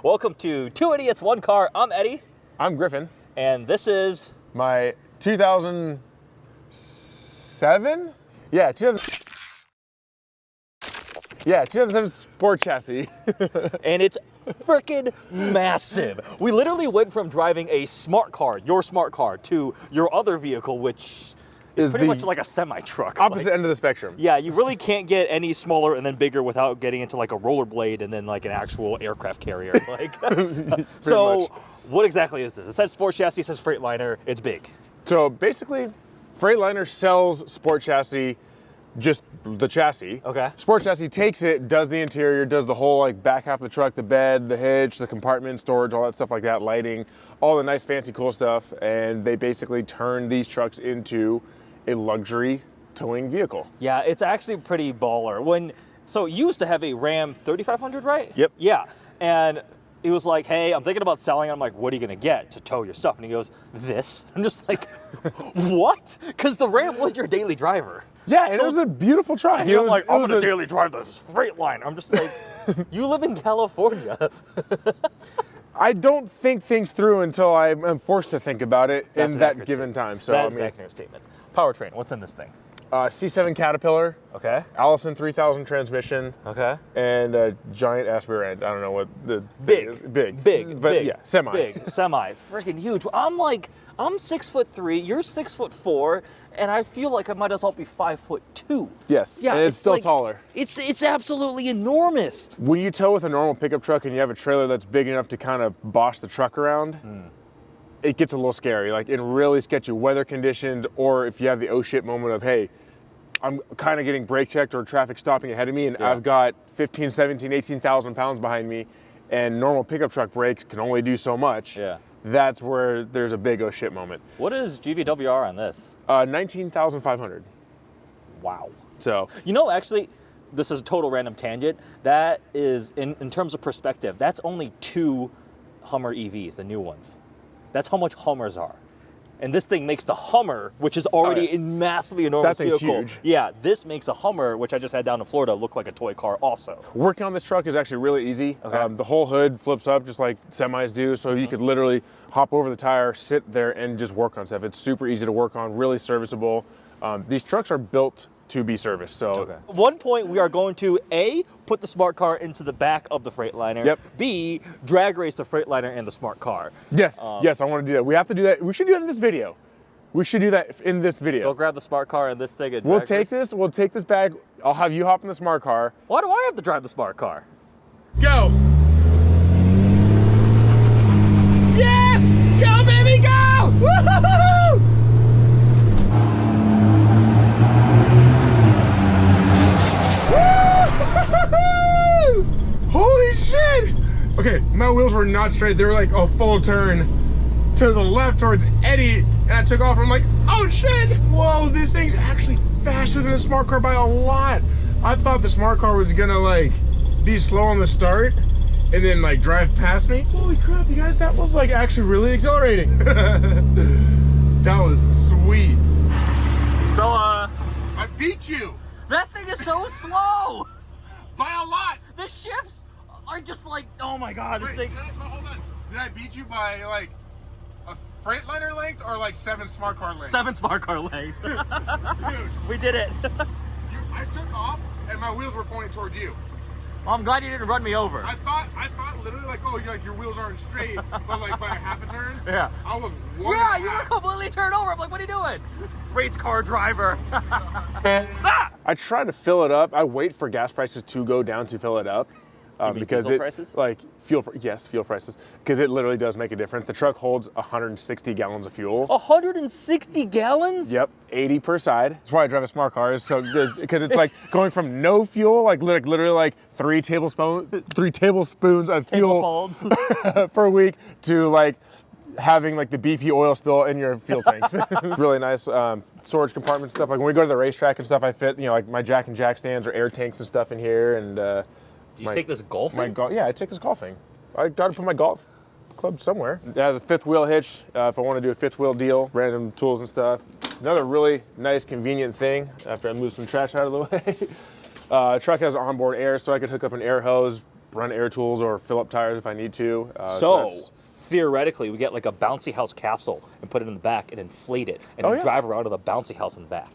Welcome to Two Idiots, One Car. I'm Eddie. I'm Griffin. And this is... my 2007? Yeah, 2007 SportChassis. And it's freaking massive. We literally went from driving a smart car, your smart car, to your other vehicle, which is pretty much like a semi-truck. Opposite end of the spectrum. Yeah, you really can't get any smaller and then bigger without getting into like a rollerblade and then like an actual aircraft carrier. So much. What exactly is this? It says SportChassis, it says Freightliner, it's big. So basically, Freightliner sells SportChassis, just the chassis. Okay. SportChassis takes it, does the interior, does the whole like back half of the truck, the bed, the hitch, the compartment, storage, all that stuff like that, lighting, all the nice fancy cool stuff, and they basically turn these trucks into a luxury towing vehicle. Yeah, it's actually pretty baller. So you used to have a Ram 3500, right? Yep. Yeah, and he was like, hey, I'm thinking about selling. I'm like, what are you gonna get to tow your stuff? And he goes, this. I'm just like, what? Because the Ram was your daily driver. Yeah, and it was a beautiful truck. And I'm like, I'm gonna daily drive this Freightliner. I'm just like, you live in California. I don't think things through until I'm forced to think about it in that given time. So that's an accurate statement. Powertrain, what's in this thing? C7 Caterpillar. Okay. Allison 3000 transmission. Okay. And a giant ass rear end. I don't know what the big thing is. Big. Big. But big, yeah, semi. Big. Semi. Freaking huge. I'm 6'3", you're 6'4", and I feel like I might as well be 5'2". Yes. Yeah. And it's still taller. It's absolutely enormous. When you tow with a normal pickup truck and you have a trailer that's big enough to kind of boss the truck around, it gets a little scary. Like in really sketchy weather conditions, or if you have the oh shit moment of, hey, I'm kind of getting brake checked or traffic stopping ahead of me, and I've got 15, 17, 18,000 pounds behind me, and normal pickup truck brakes can only do so much. Yeah. That's where there's a big oh shit moment. What is GVWR on this? 19,500. Wow. So. Actually, this is a total random tangent. That is, in terms of perspective, that's only 2 Hummer EVs, the new ones. That's how much Hummers are. And this thing makes the Hummer, which is already a massively enormous vehicle. Huge. Yeah, this makes a Hummer, which I just had down in Florida, look like a toy car also. Working on this truck is actually really easy. Okay. The whole hood flips up just like semis do, so you could literally hop over the tire, sit there, and just work on stuff. It's super easy to work on, really serviceable. These trucks are built to be serviced. So At one point we are going to A, put the smart car into the back of the Freightliner. Yep. B, drag race the Freightliner and the smart car. Yes, yes, I want to do that. We have to do that. We should do that in this video. We should do that in this video. Go grab the smart car and this thing and We'll take this bag. I'll have you hop in the smart car. Why do I have to drive the smart car? Go! Yes! Go, baby, go! Woo-hoo-hoo-hoo! Holy shit! Okay, my wheels were not straight. They were like a full turn to the left towards Eddie, and I took off and I'm like, oh shit! Whoa, this thing's actually faster than the smart car by a lot. I thought the smart car was gonna like be slow on the start and then like drive past me. Holy crap, you guys, that was like actually really accelerating. That was sweet. So, I beat you! that thing is so slow! By a lot! The shifts are just like, oh my god, this thing. Hold on. Did I beat you by like a Freightliner length or like 7 smart car lengths? 7 smart car lengths. Dude, We did it. I took off and my wheels were pointing towards you. Well, I'm glad you didn't run me over. I thought literally like, oh, your wheels aren't straight, but like by a half a turn. Yeah. I was one. Yeah, you were completely turned over. I'm like, what are you doing? Race car driver. I try to fill it up. I wait for gas prices to go down to fill it up. Because diesel prices? Like fuel prices, because it literally does make a difference. The truck holds 160 gallons of fuel. 160 gallons? Yep, 80 per side. That's why I drive a smart car, because it's like going from no fuel, like literally like 3 tablespoons of fuel per week, to like having like the BP oil spill in your fuel tanks. Really nice storage compartment stuff. Like when we go to the racetrack and stuff, I fit like my Jack and Jack stands or air tanks and stuff in here, and Did you take this golfing? Yeah, I take this golfing. I got to put my golf club somewhere. It has a 5th wheel hitch if I want to do a 5th wheel deal, random tools and stuff. Another really nice, convenient thing after I move some trash out of the way. Truck has onboard air, so I could hook up an air hose, run air tools or fill up tires if I need to. So that's- theoretically, we get like a bouncy house castle and put it in the back and inflate it and then drive around to the bouncy house in the back.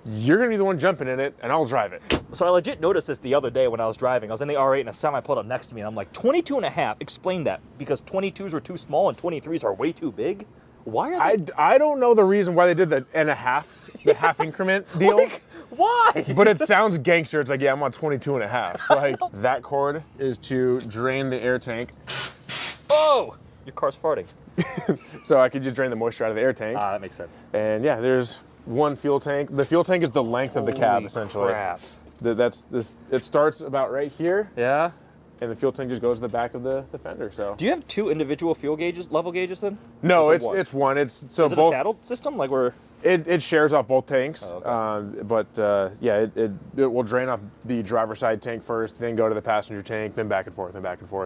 You're gonna be the one jumping in it, and I'll drive it. So I legit noticed this the other day when I was driving. I was in the R8 and a semi pulled up next to me, and I'm like, 22 and a half. Explain that, because 22s were too small and 23s are way too big. Why are they? I don't know the reason why they did the half increment deal. Like, why? But it sounds gangster. It's like, yeah, I'm on 22 and a half. So like, that cord is to drain the air tank. Oh, your car's farting. So I could just drain the moisture out of the air tank. Ah, that makes sense. And yeah, there's one fuel tank. The fuel tank is the length of the cab, essentially. Crap. It starts about right here, Yeah. and the fuel tank just goes to the back of the fender. So. Do you have two individual fuel gauges, level gauges then? No, Or it's one. It's so is it both. a saddled system? Like we're. It shares off both tanks, Oh, but yeah, it will drain off the driver's side tank first, then go to the passenger tank, then back and forth,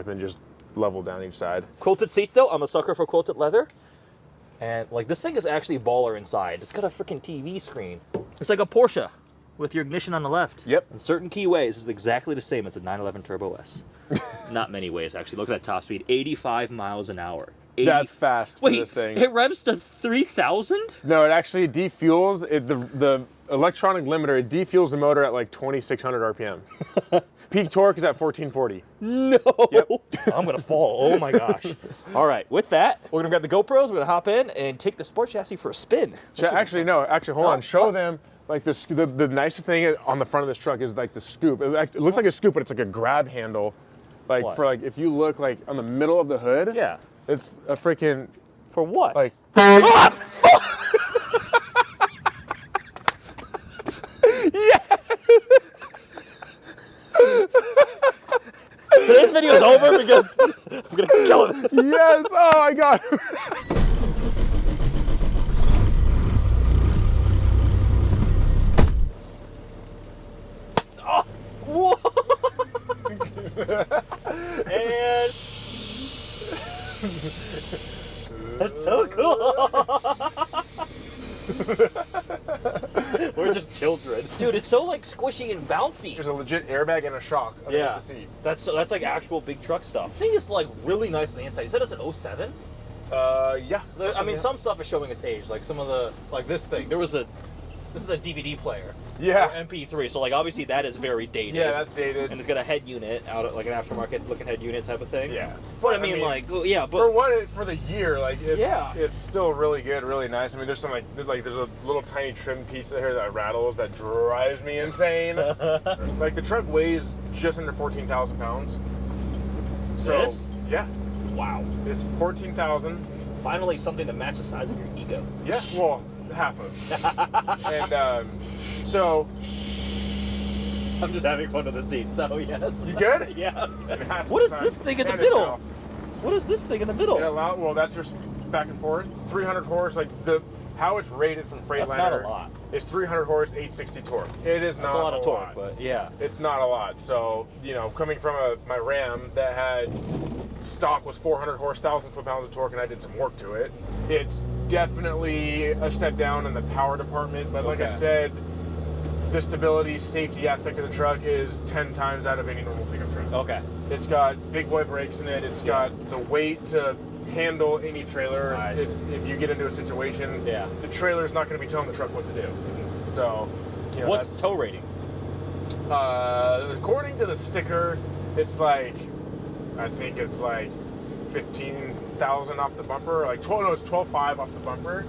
and just level down each side. Quilted seats though. I'm a sucker for quilted leather. And like this thing is actually baller inside. It's got a freaking TV screen. It's like a Porsche with your ignition on the left. Yep. In certain key ways, it's exactly the same as a 911 Turbo S. Not many ways actually. Look at that top speed, 85 miles an hour. That's fast for Wait, this thing. it revs to 3,000? No, it actually defuels. The electronic limiter, it defuels the motor at like 2,600 RPM. Peak torque is at 1440. No. Yep. I'm going to fall. Oh my gosh. All right, with that, we're going to grab the GoPros, we're going to hop in and take the Sport Chassis for a spin. Actually, hold on. Show them. Like the nicest thing on the front of this truck is like the scoop. It looks like a scoop, but it's like a grab handle. Like What? for like, if you look like on the middle of the hood. Yeah. It's a freaking, For what? like, Today's video is over because I'm going to kill it. yes, oh my God. Whoa. And that's so cool. We're just children. Dude, it's so like squishy and bouncy. There's a legit airbag and a shock underneath the seat. That's like actual big truck stuff. This thing is like really nice on the inside. You said it's an 07? Yeah. I mean, some stuff is showing its age. Like some of the, like this thing. This is a DVD player. Yeah. Or MP3. So like obviously that is very dated. Yeah, that's dated. And it's got a head unit out, like an aftermarket looking head unit type of thing. Yeah. But I mean like, yeah, but for the year, like it's Yeah. it's still really good, really nice. I mean, there's some like there's a little tiny trim piece here that rattles that drives me insane. Like the truck weighs just under 14,000 pounds. So This? yeah, wow. it's 14,000. Finally something to match the size of your ego. Yeah, well, half of. And so I'm just having fun with the seat, so yes. you good? Yeah. That's What is the this time. thing in the And it's middle? off. What is this thing in the middle? Well, that's just back and forth. 300 horse, like how it's rated from Freightliner. That's not a lot. It's 300 horse, 860 torque. It is That's not a lot of torque, lot. but yeah. It's not a lot. So, coming from my Ram that had stock was 400 horse, 1,000 foot-pounds of torque, and I did some work to it. It's definitely a step down in the power department, but like I Okay. said, the stability, safety aspect of the truck is 10 times out of any normal pickup truck. Okay. It's got big boy brakes in it. It's got the weight to handle any trailer. Nice. If you get into a situation, Yeah. the trailer's not going to be telling the truck what to do. So, What's that's- tow rating? according to the sticker, it's like, I think it's like 15,000 off the bumper. Like 12, no, it's 12.5 off the bumper.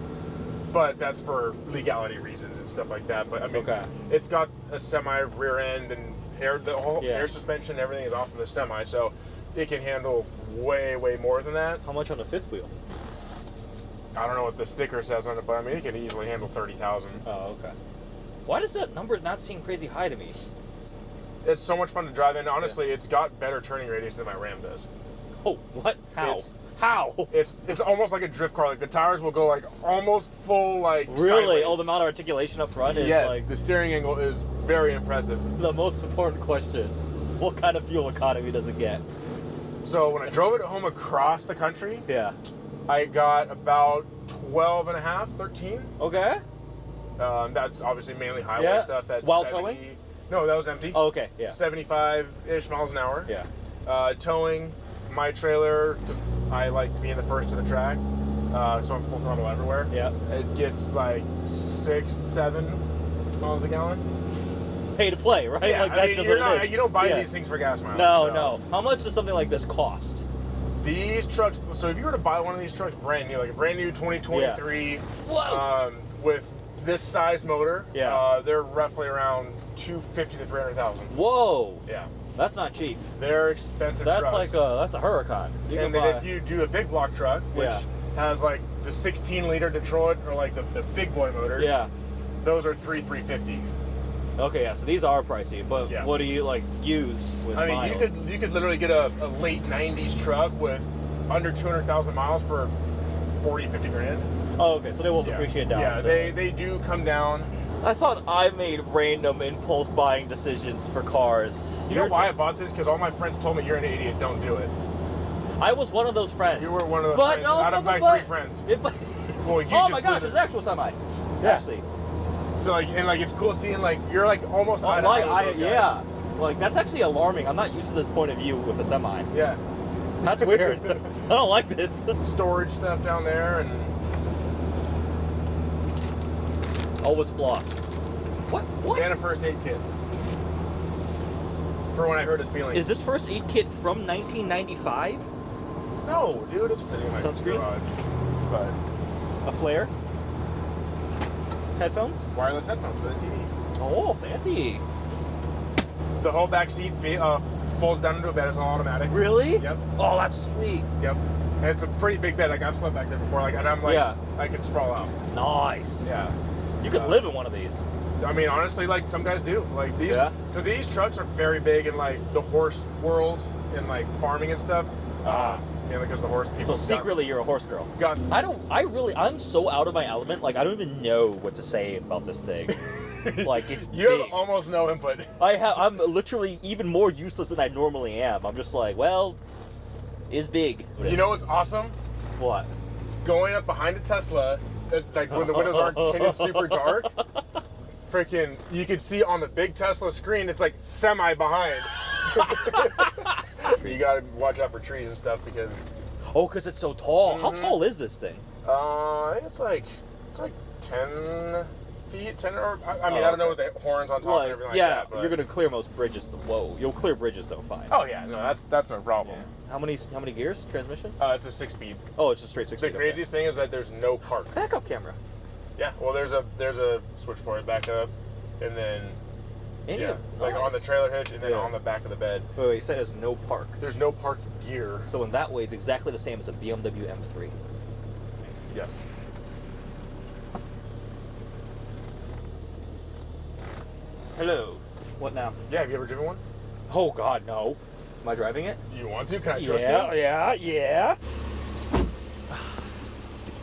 But that's for legality reasons and stuff like that. But I mean, Okay. it's got a semi rear end and the whole Yeah. air suspension, everything is off of the semi, so it can handle way, way more than that. How much on the fifth wheel? I don't know what the sticker says on it, but I mean, it can easily handle 30,000. Oh, okay. Why does that number not seem crazy high to me? It's so much fun to drive, and honestly, it's got better turning radius than my Ram does. Oh, what? How? It's- How? It's almost like a drift car. Like the tires will go like almost full like. Really? sideways. Oh, the amount of articulation up front is yes, like the steering angle is very impressive. the most important question. What kind of fuel economy does it get? So when I drove it home across the country, Yeah. I got about 12 and a half, 13. Okay. That's obviously mainly highway Yeah. stuff. That's While 70 towing? No, that was empty. Oh, okay. Yeah. 75-ish miles an hour. Yeah. Towing my trailer, because I like being the first to the track, so I'm full throttle everywhere. Yeah. It gets like 6-7 miles a gallon. Pay to play, right? Yeah, like that's just you're what it not, is. you don't buy Yeah. these things for gas mileage. No, so. no. How much does something like this cost? These trucks, so if you were to buy one of these trucks brand new, like a brand new 2023, Whoa. with this size motor, Yeah. they're roughly around $250,000 to $300,000. Whoa. Yeah, That's not cheap. they're expensive. That's trucks. that's a Huracan. You And can then buy- if you do a big block truck, which Yeah. has like the 16-liter Detroit or like the big boy motors, yeah. those are $350. Okay, yeah. So these are pricey, but Yeah. what do you like used with I mean, miles? you could literally get a late '90s truck with under 200,000 miles for 40-50 grand. Oh, okay. So they will Yeah. depreciate down. Yeah, so. they do come down. I thought I made random impulse buying decisions for cars. You know why I bought this? Because all my friends told me you're an idiot. Don't do it. I was one of those friends. You were one of those but friends no, out of my but- 3 friends. but- Well, you oh just my gosh, did there's it. an actual semi. Yeah. Actually, So like, and like, it's cool seeing like you're like almost eye to eye with those guys. yeah. Like that's actually alarming. I'm not used to this point of view with a semi. Yeah. That's weird. I don't like this. Storage stuff down there, and Always floss. What? What? and a first aid kit for when I hurt his feelings. Is this first aid kit from 1995? No, dude, it's sitting in my Sunscreen? garage. But A flare? Headphones? wireless headphones for the TV. Oh, fancy. The whole back seat folds down into a bed. It's all automatic. Really? Yep. Oh, that's sweet. Yep. And it's a pretty big bed. Like I've slept back there before. Like, and I'm like, Yeah. I can sprawl out. Nice. Yeah. You could live in one of these. I mean, honestly, like some guys do. Like these. Yeah. So these trucks are very big in like the horse world and like farming and stuff. Yeah, because the horse people. So secretly, you're a horse girl. got I'm so out of my element. Like, I don't even know what to say about this thing. Like, it's you big. have almost no input. I'm literally even more useless than I normally am. I'm just like, well, is big. You know what's awesome? What? Going up behind a Tesla, like when the windows aren't tinted super dark. Freaking, you can see on the big Tesla screen, it's like semi behind. You gotta watch out for trees and stuff because. Oh, because it's so tall. How Mhm. tall is this thing? I think it's like 10 feet, 10 or I mean, Oh, I don't know okay. with the horns on top and everything like yeah, that. But, you're gonna clear most bridges. Whoa, you'll clear bridges though, fine. Oh yeah, no, that's no problem. How many gears? Transmission? It's a 6-speed. Oh, it's just straight 6 The speed. craziest thing is that there's no park. Backup camera. Yeah, well, there's a switch for it, back up, and then Yeah, like on the nice. trailer hitch, and then Yeah. on the back of the bed. Wait, you said there's no park. There's no park gear. So in that way, it's exactly the same as a BMW M3. Yes. Hello. What now? Yeah, have you ever driven one? Oh God, no. Am I driving it? Do you want to? Can I trust you? Yeah.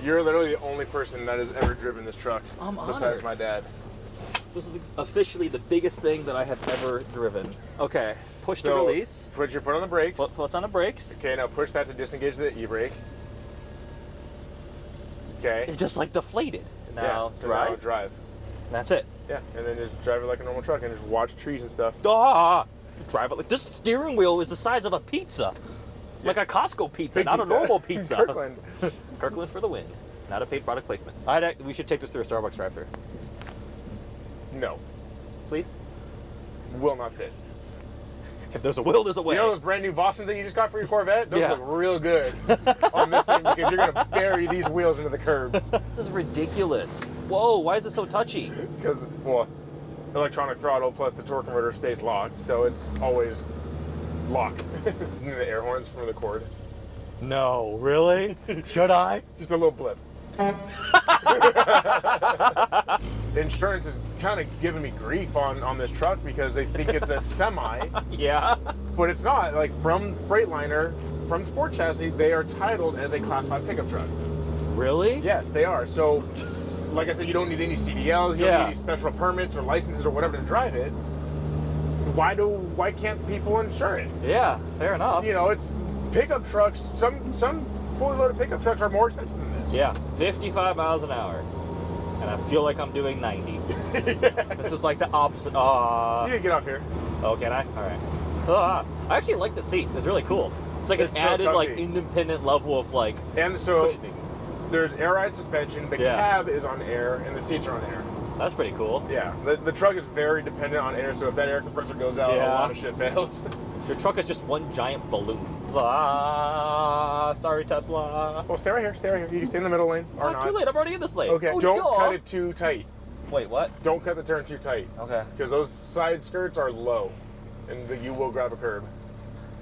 You're literally the only person that has ever driven this truck I'm besides honored. my dad. This is officially the biggest thing that I have ever driven. Okay, push to So, release. put your foot on the brakes. Foot's on the brakes. Okay, now push that to disengage the e-brake. Okay. It just like deflated. Now so drive. Now drive. That's it. Yeah, and then just drive it like a normal truck and just watch trees and stuff. Ah! Drive it like this. Steering wheel is the size of a pizza, like a Yes. Costco pizza, Big not pizza. a normal pizza. Kirkland. Kirkland for the win. Not a paid product placement. We should take this through a Starbucks drive-thru, No, please. will not fit. If there's a will, there's a way. You know those brand new Bostons that you just got for your Corvette? Those Yeah. look real good on this thing because you're gonna bury these wheels into the curbs. This is ridiculous. Whoa! Why is it so touchy? Because, well, electronic throttle plus the torque converter stays locked, so it's always locked. The air horns from the cord. No, really? Should I? Just a little blip. Insurance is kind of giving me grief on this truck because they think it's a semi, Yeah. but it's not. Like from Freightliner, from SportChassis, they are titled as a Class 5 pickup truck. Really? Yes, they are. So, like I said, you don't need any CDLs, you don't need any special permits or licenses or whatever to drive it. Why can't people insure it? Yeah. Fair enough. You know, it's pickup trucks. Some fully loaded pickup trucks are more expensive than this. Yeah. 55 miles an hour, and I feel like I'm doing 90. Yes. This is like the opposite. You can get off here. Oh, can I? All right. Ah. I actually like the seat. It's really cool. It's like It's an so added, like, comfy. independent level of, like, And so cushioning. there's air ride suspension. The Yeah. cab is on air, and the seats are on air. That's pretty cool. Yeah, the truck is very dependent on air, so if that air compressor goes out, a Yeah. lot of shit fails. Your truck is just one giant balloon. Ah, sorry, Tesla. Well, stay right here, stay right here. You can stay in the middle lane or Too late. I'm already in this lane. Okay, Oh, don't duh. cut it too tight. Wait, what? Don't cut the turn too tight, Okay. because those side skirts are low, and you will grab a curb.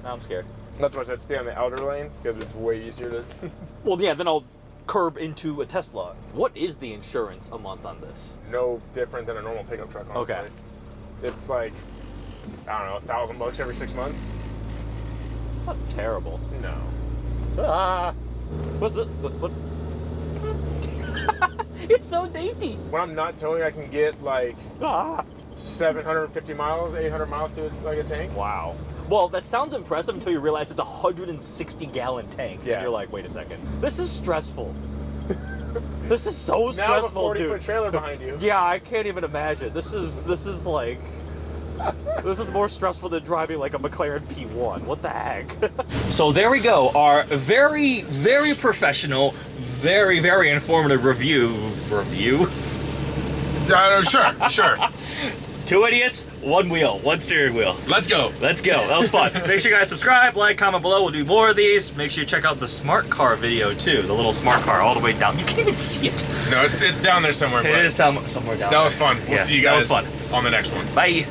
Now I'm scared. That's why I said stay on the outer lane, because it's way easier to... Well, yeah, then I'll curb into a Tesla. What is the insurance a month on this? No different than a normal pickup truck, honestly. Okay. It's like, I don't know, $1,000 every 6 months? It's not terrible. No. Ah, what's it? What? It's so dainty. When I'm not towing, I can get like Ah. 750 miles, 800 miles to like a tank. Wow. Well, that sounds impressive until you realize it's a 160-gallon tank. Yeah. And you're like, wait a second. This is stressful. This is so Now stressful, the 40-foot dude. trailer behind you. Yeah, I can't even imagine. This is like, this is more stressful than driving like a McLaren P1. What the heck? So there we go. Our very, very professional, very, very informative review. Sure. 2 idiots, 1 wheel, 1 steering wheel. Let's go. Let's go. That was fun. Make sure you guys subscribe, like, comment below. We'll do more of these. Make sure you check out the smart car video too. The little smart car all the way down. You can't even see it. No, it's down there somewhere. It is somewhere down That there. was fun. We'll Yeah, see you that was guys fun. on the next one. Bye.